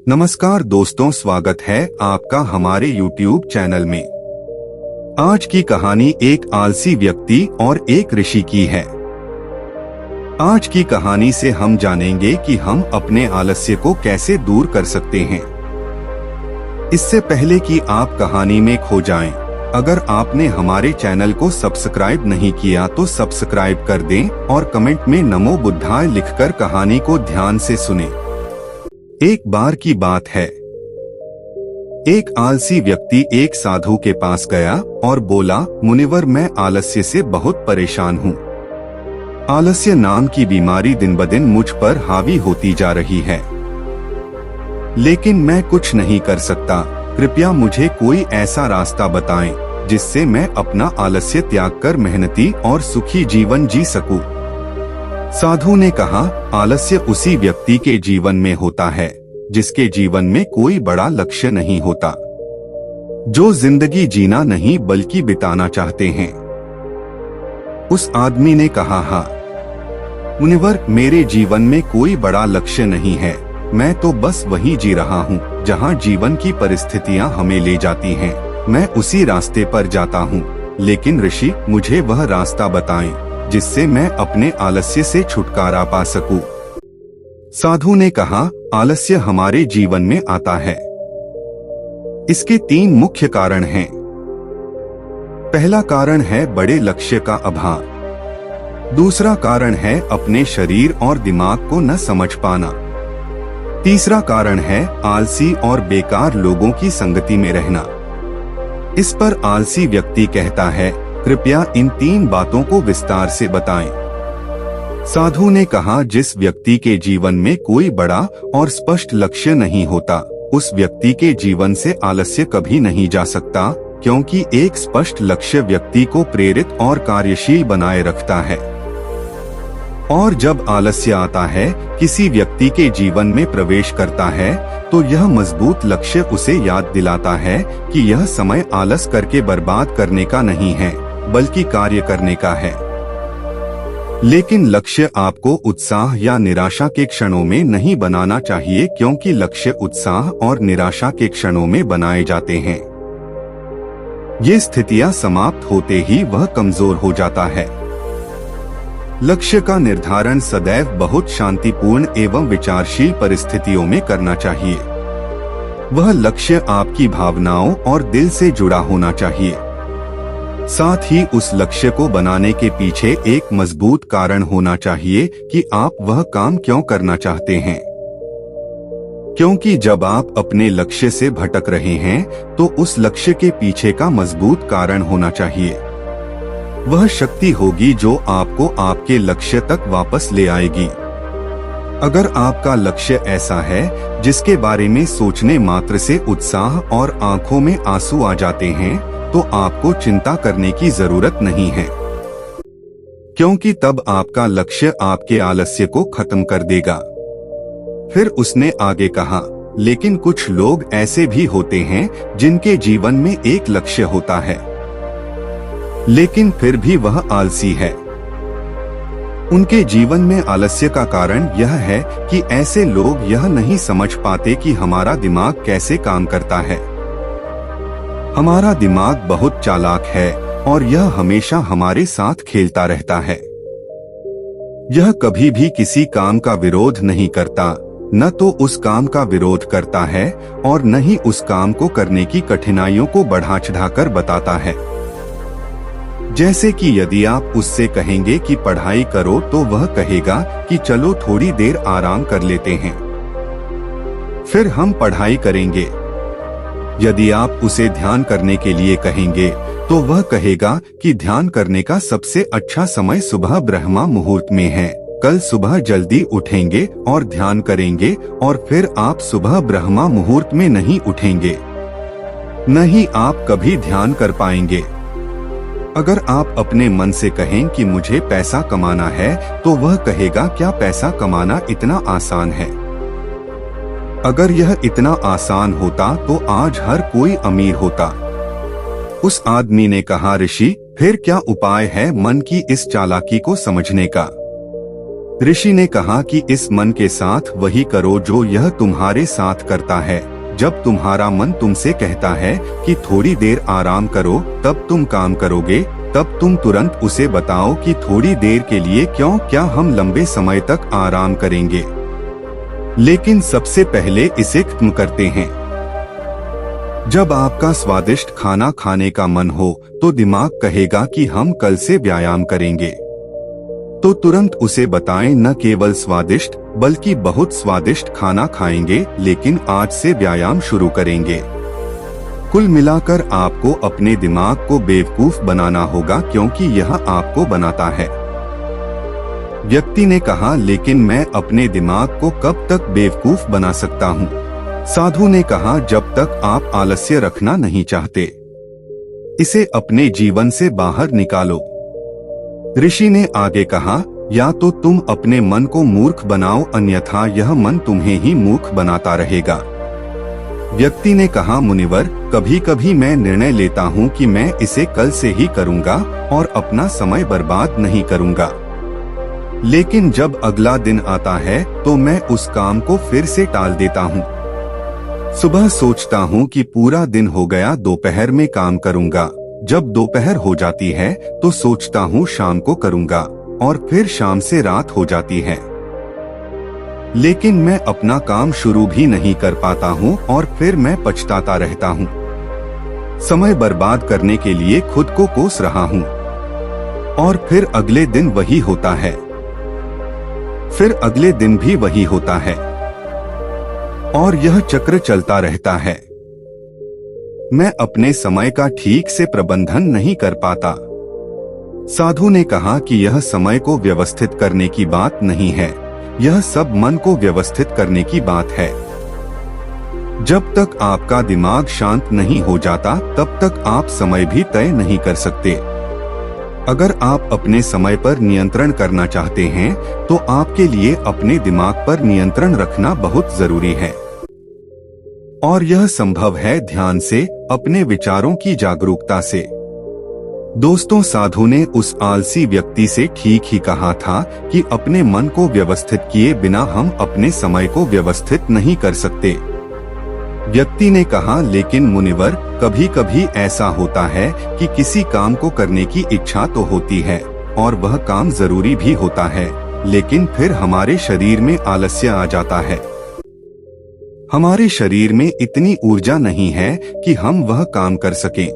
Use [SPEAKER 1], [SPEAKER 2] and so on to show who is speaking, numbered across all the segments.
[SPEAKER 1] नमस्कार दोस्तों, स्वागत है आपका हमारे YouTube चैनल में। आज की कहानी एक आलसी व्यक्ति और एक ऋषि की है। आज की कहानी से हम जानेंगे कि हम अपने आलस्य को कैसे दूर कर सकते हैं। इससे पहले कि आप कहानी में खो जाएं, अगर आपने हमारे चैनल को सब्सक्राइब नहीं किया तो सब्सक्राइब कर दें और कमेंट में नमो बुद्धाय लिखकर कहानी को ध्यान से सुनें। एक बार की बात है, एक आलसी व्यक्ति एक साधु के पास गया और बोला, मुनिवर, मैं आलस्य से बहुत परेशान हूँ। आलस्य नाम की बीमारी दिन ब दिन मुझ पर हावी होती जा रही है, लेकिन मैं कुछ नहीं कर सकता। कृपया मुझे कोई ऐसा रास्ता बताएं जिससे मैं अपना आलस्य त्याग कर मेहनती और सुखी जीवन जी सकूं। साधु ने कहा, आलस्य उसी व्यक्ति के जीवन में होता है जिसके जीवन में कोई बड़ा लक्ष्य नहीं होता, जो जिंदगी जीना नहीं बल्कि बिताना चाहते हैं। उस आदमी ने कहा, हाँ मुनिवर, मेरे जीवन में कोई बड़ा लक्ष्य नहीं है। मैं तो बस वही जी रहा हूँ जहाँ जीवन की परिस्थितियाँ हमें ले जाती हैं। मैं उसी रास्ते पर जाता हूँ, लेकिन ऋषि, मुझे वह रास्ता बताएं जिससे मैं अपने आलस्य से छुटकारा पा सकूं। साधु ने कहा, आलस्य हमारे जीवन में आता है। इसके 3 मुख्य कारण हैं। पहला कारण है बड़े लक्ष्य का अभाव। दूसरा कारण है अपने शरीर और दिमाग को न समझ पाना। तीसरा कारण है आलसी और बेकार लोगों की संगति में रहना। इस पर आलसी व्यक्ति कहता है, कृपया इन 3 बातों को विस्तार से बताएं। साधु ने कहा, जिस व्यक्ति के जीवन में कोई बड़ा और स्पष्ट लक्ष्य नहीं होता, उस व्यक्ति के जीवन से आलस्य कभी नहीं जा सकता, क्योंकि एक स्पष्ट लक्ष्य व्यक्ति को प्रेरित और कार्यशील बनाए रखता है। और जब आलस्य आता है, किसी व्यक्ति के जीवन में प्रवेश करता है, तो यह मजबूत लक्ष्य उसे याद दिलाता है कि यह समय आलस करके बर्बाद करने का नहीं है, बल्कि कार्य करने का है। लेकिन लक्ष्य आपको उत्साह या निराशा के क्षणों में नहीं बनाना चाहिए, क्योंकि लक्ष्य उत्साह और निराशा के क्षणों में बनाए जाते हैं। ये स्थितियां समाप्त होते ही वह कमजोर हो जाता है। लक्ष्य का निर्धारण सदैव बहुत शांतिपूर्ण एवं विचारशील परिस्थितियों में करना चाहिए। वह लक्ष्य आपकी भावनाओं और दिल से जुड़ा होना चाहिए। साथ ही उस लक्ष्य को बनाने के पीछे एक मजबूत कारण होना चाहिए कि आप वह काम क्यों करना चाहते हैं। क्योंकि जब आप अपने लक्ष्य से भटक रहे हैं, तो उस लक्ष्य के पीछे का मजबूत कारण होना चाहिए। वह शक्ति होगी जो आपको आपके लक्ष्य तक वापस ले आएगी। अगर आपका लक्ष्य ऐसा है जिसके बारे में सोचने मात्र से उत्साह और आंखों में आंसू आ जाते हैं, तो आपको चिंता करने की जरूरत नहीं है, क्योंकि तब आपका लक्ष्य आपके आलस्य को खत्म कर देगा। फिर उसने आगे कहा, लेकिन कुछ लोग ऐसे भी होते हैं जिनके जीवन में एक लक्ष्य होता है, लेकिन फिर भी वह आलसी है। उनके जीवन में आलस्य का कारण यह है कि ऐसे लोग यह नहीं समझ पाते कि हमारा दिमाग कैसे काम करता है। हमारा दिमाग बहुत चालाक है और यह हमेशा हमारे साथ खेलता रहता है। यह कभी भी किसी काम का विरोध नहीं करता, न तो उस काम का विरोध करता है और न ही उस काम को करने की कठिनाइयों को बढ़ा चढ़ाकर बताता है। जैसे कि यदि आप उससे कहेंगे कि पढ़ाई करो, तो वह कहेगा कि चलो थोड़ी देर आराम कर लेते हैं, फिर हम पढ़ाई करेंगे। यदि आप उसे ध्यान करने के लिए कहेंगे, तो वह कहेगा कि ध्यान करने का सबसे अच्छा समय सुबह ब्रह्मा मुहूर्त में है। कल सुबह जल्दी उठेंगे और ध्यान करेंगे, और फिर आप सुबह ब्रह्मा मुहूर्त में नहीं उठेंगे, न ही आप कभी ध्यान कर पाएंगे। अगर आप अपने मन से कहें कि मुझे पैसा कमाना है, तो वह कहेगा, क्या पैसा कमाना इतना आसान है? अगर यह इतना आसान होता तो आज हर कोई अमीर होता। उस आदमी ने कहा, ऋषि, फिर क्या उपाय है मन की इस चालाकी को समझने का? ऋषि ने कहा कि इस मन के साथ वही करो जो यह तुम्हारे साथ करता है। जब तुम्हारा मन तुमसे कहता है कि थोड़ी देर आराम करो, तब तुम काम करोगे, तब तुम तुरंत उसे बताओ कि थोड़ी देर के लिए क्यों, क्या हम लंबे समय तक आराम करेंगे। लेकिन सबसे पहले इसे खत्म करते हैं। जब आपका स्वादिष्ट खाना खाने का मन हो तो दिमाग कहेगा कि हम कल से व्यायाम करेंगे, तो तुरंत उसे बताएं न केवल स्वादिष्ट बल्कि बहुत स्वादिष्ट खाना खाएंगे, लेकिन आज से व्यायाम शुरू करेंगे। कुल मिलाकर आपको अपने दिमाग को बेवकूफ बनाना होगा, क्योंकि यह आपको बनाता है। व्यक्ति ने कहा, लेकिन मैं अपने दिमाग को कब तक बेवकूफ बना सकता हूँ? साधु ने कहा, जब तक आप आलस्य रखना नहीं चाहते, इसे अपने जीवन से बाहर निकालो। ऋषि ने आगे कहा, या तो तुम अपने मन को मूर्ख बनाओ, अन्यथा यह मन तुम्हें ही मूर्ख बनाता रहेगा। व्यक्ति ने कहा, मुनिवर, कभी कभी मैं निर्णय लेता हूँ कि मैं इसे कल से ही करूँगा और अपना समय बर्बाद नहीं करूँगा, लेकिन जब अगला दिन आता है तो मैं उस काम को फिर से टाल देता हूँ। सुबह सोचता हूँ कि पूरा दिन हो गया, दोपहर में काम करूँगा। जब दोपहर हो जाती है तो सोचता हूँ शाम को करूँगा, और फिर शाम से रात हो जाती है, लेकिन मैं अपना काम शुरू भी नहीं कर पाता हूँ और फिर मैं पछताता रहता हूँ। समय बर्बाद करने के लिए खुद को कोस रहा हूँ, और फिर अगले दिन वही होता है, फिर अगले दिन भी वही होता है, और यह चक्र चलता रहता है। मैं अपने समय का ठीक से प्रबंधन नहीं कर पाता। साधु ने कहा कि यह समय को व्यवस्थित करने की बात नहीं है, यह सब मन को व्यवस्थित करने की बात है। जब तक आपका दिमाग शांत नहीं हो जाता, तब तक आप समय भी तय नहीं कर सकते। अगर आप अपने समय पर नियंत्रण करना चाहते हैं, तो आपके लिए अपने दिमाग पर नियंत्रण रखना बहुत जरूरी है, और यह संभव है ध्यान से, अपने विचारों की जागरूकता से। दोस्तों, साधु ने उस आलसी व्यक्ति से ठीक ही कहा था कि अपने मन को व्यवस्थित किए बिना हम अपने समय को व्यवस्थित नहीं कर सकते। व्यक्ति ने कहा, लेकिन मुनिवर, कभी कभी ऐसा होता है कि किसी काम को करने की इच्छा तो होती है और वह काम जरूरी भी होता है, लेकिन फिर हमारे शरीर में आलस्य आ जाता है। हमारे शरीर में इतनी ऊर्जा नहीं है कि हम वह काम कर सकें।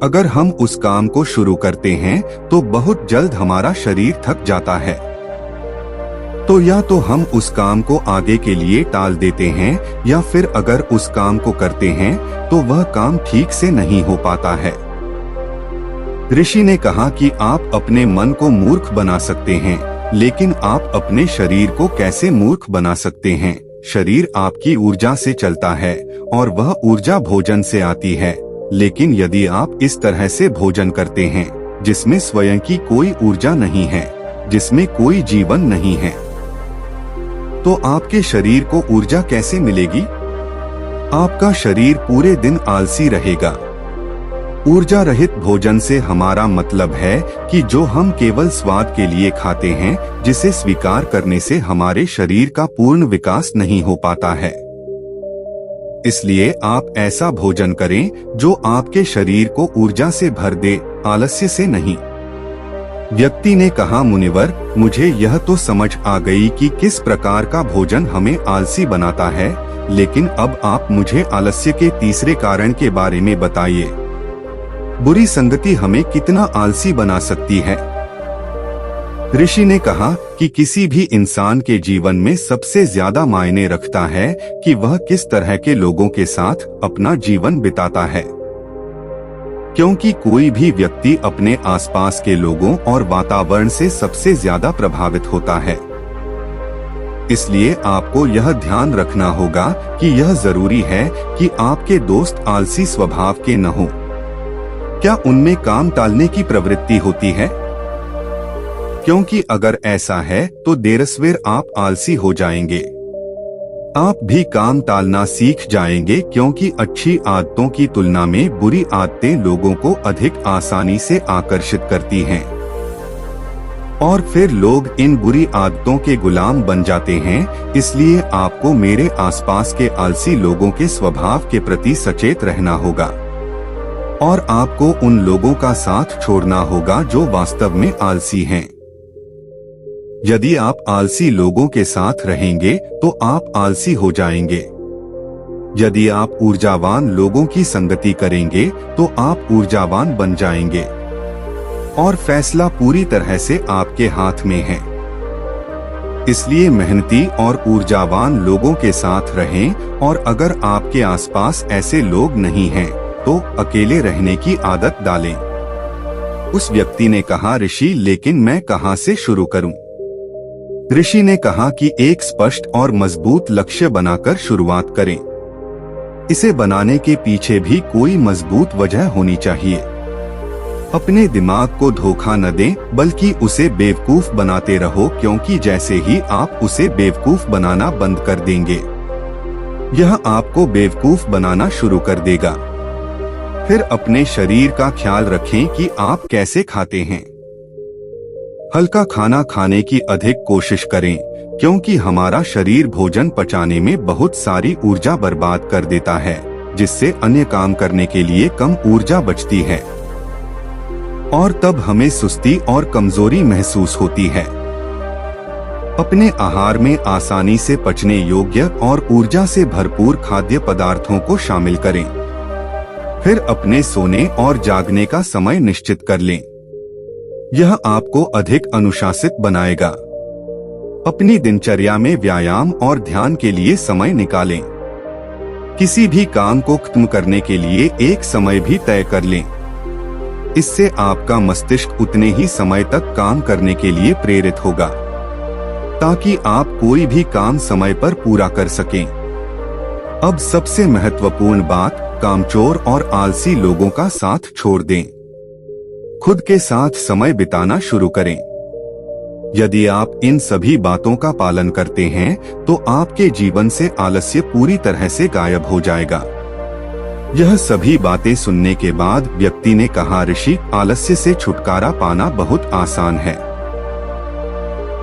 [SPEAKER 1] अगर हम उस काम को शुरू करते हैं तो बहुत जल्द हमारा शरीर थक जाता है, तो या तो हम उस काम को आगे के लिए टाल देते हैं, या फिर अगर उस काम को करते हैं तो वह काम ठीक से नहीं हो पाता है। ऋषि ने कहा कि आप अपने मन को मूर्ख बना सकते हैं, लेकिन आप अपने शरीर को कैसे मूर्ख बना सकते हैं? शरीर आपकी ऊर्जा से चलता है और वह ऊर्जा भोजन से आती है, लेकिन यदि आप इस तरह से भोजन करते हैं जिसमें स्वयं की कोई ऊर्जा नहीं है, जिसमें कोई जीवन नहीं है, तो आपके शरीर को ऊर्जा कैसे मिलेगी? आपका शरीर पूरे दिन आलसी रहेगा। ऊर्जा रहित भोजन से हमारा मतलब है कि जो हम केवल स्वाद के लिए खाते हैं, जिसे स्वीकार करने से हमारे शरीर का पूर्ण विकास नहीं हो पाता है। इसलिए आप ऐसा भोजन करें जो आपके शरीर को ऊर्जा से भर दे, आलस्य से नहीं। व्यक्ति ने कहा, मुनिवर, मुझे यह तो समझ आ गई कि किस प्रकार का भोजन हमें आलसी बनाता है, लेकिन अब आप मुझे आलस्य के तीसरे कारण के बारे में बताइए। बुरी संगति हमें कितना आलसी बना सकती है? ऋषि ने कहा कि किसी भी इंसान के जीवन में सबसे ज्यादा मायने रखता है कि वह किस तरह के लोगों के साथ अपना जीवन बिताता है, क्योंकि कोई भी व्यक्ति अपने आसपास के लोगों और वातावरण से सबसे ज्यादा प्रभावित होता है। इसलिए आपको यह ध्यान रखना होगा कि यह जरूरी है कि आपके दोस्त आलसी स्वभाव के न हो। क्या उनमें काम टालने की प्रवृत्ति होती है? क्योंकि अगर ऐसा है तो देरसवेर आप आलसी हो जाएंगे। आप भी काम टालना सीख जाएंगे, क्योंकि अच्छी आदतों की तुलना में बुरी आदतें लोगों को अधिक आसानी से आकर्षित करती हैं। और फिर लोग इन बुरी आदतों के गुलाम बन जाते हैं। इसलिए आपको मेरे आसपास के आलसी लोगों के स्वभाव के प्रति सचेत रहना होगा और आपको उन लोगों का साथ छोड़ना होगा जो वास्तव में आलसी हैं। यदि आप आलसी लोगों के साथ रहेंगे तो आप आलसी हो जाएंगे। यदि आप ऊर्जावान लोगों की संगति करेंगे तो आप ऊर्जावान बन जाएंगे और फैसला पूरी तरह से आपके हाथ में है। इसलिए मेहनती और ऊर्जावान लोगों के साथ रहें और अगर आपके आसपास ऐसे लोग नहीं हैं तो अकेले रहने की आदत डालें। उस व्यक्ति ने कहा, ऋषि लेकिन मैं कहां से शुरू करूं? ऋषि ने कहा कि एक स्पष्ट और मजबूत लक्ष्य बनाकर शुरुआत करें। इसे बनाने के पीछे भी कोई मजबूत वजह होनी चाहिए। अपने दिमाग को धोखा न दें, बल्कि उसे बेवकूफ बनाते रहो, क्योंकि जैसे ही आप उसे बेवकूफ बनाना बंद कर देंगे, यह आपको बेवकूफ बनाना शुरू कर देगा। फिर अपने शरीर का ख्याल रखें कि आप कैसे खाते हैं। हल्का खाना खाने की अधिक कोशिश करें, क्योंकि हमारा शरीर भोजन पचाने में बहुत सारी ऊर्जा बर्बाद कर देता है, जिससे अन्य काम करने के लिए कम ऊर्जा बचती है और तब हमें सुस्ती और कमजोरी महसूस होती है। अपने आहार में आसानी से पचने योग्य और ऊर्जा से भरपूर खाद्य पदार्थों को शामिल करें। फिर अपने सोने और जागने का समय निश्चित कर लें। यह आपको अधिक अनुशासित बनाएगा। अपनी दिनचर्या में व्यायाम और ध्यान के लिए समय निकालें। किसी भी काम को खत्म करने के लिए एक समय भी तय कर लें। इससे आपका मस्तिष्क उतने ही समय तक काम करने के लिए प्रेरित होगा, ताकि आप कोई भी काम समय पर पूरा कर सकें। अब सबसे महत्वपूर्ण बात, कामचोर और आलसी लोगों का साथ छोड़ दें। खुद के साथ समय बिताना शुरू करें। यदि आप इन सभी बातों का पालन करते हैं तो आपके जीवन से आलस्य पूरी तरह से गायब हो जाएगा। यह सभी बातें सुनने के बाद व्यक्ति ने कहा, ऋषि आलस्य से छुटकारा पाना बहुत आसान है।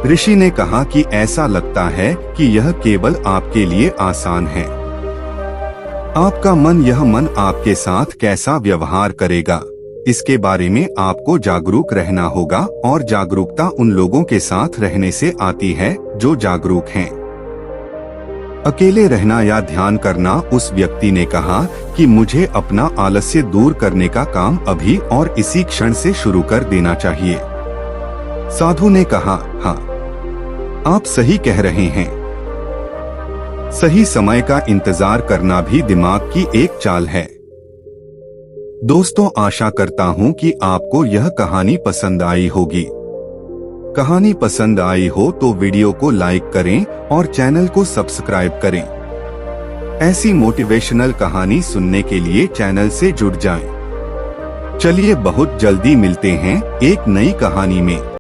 [SPEAKER 1] ऋषि ने कहा कि ऐसा लगता है कि यह केवल आपके लिए आसान है। आपका मन, यह मन आपके साथ कैसा व्यवहार करेगा, इसके बारे में आपको जागरूक रहना होगा और जागरूकता उन लोगों के साथ रहने से आती है जो जागरूक हैं। अकेले रहना या ध्यान करना। उस व्यक्ति ने कहा कि मुझे अपना आलस्य दूर करने का काम अभी और इसी क्षण से शुरू कर देना चाहिए। साधु ने कहा, हाँ, आप सही कह रहे हैं। सही समय का इंतजार करना भी दिमाग की एक चाल है। दोस्तों, आशा करता हूँ कि आपको यह कहानी पसंद आई होगी। कहानी पसंद आई हो तो वीडियो को लाइक करें और चैनल को सब्सक्राइब करें। ऐसी मोटिवेशनल कहानी सुनने के लिए चैनल से जुड़ जाएं। चलिए बहुत जल्दी मिलते हैं एक नई कहानी में।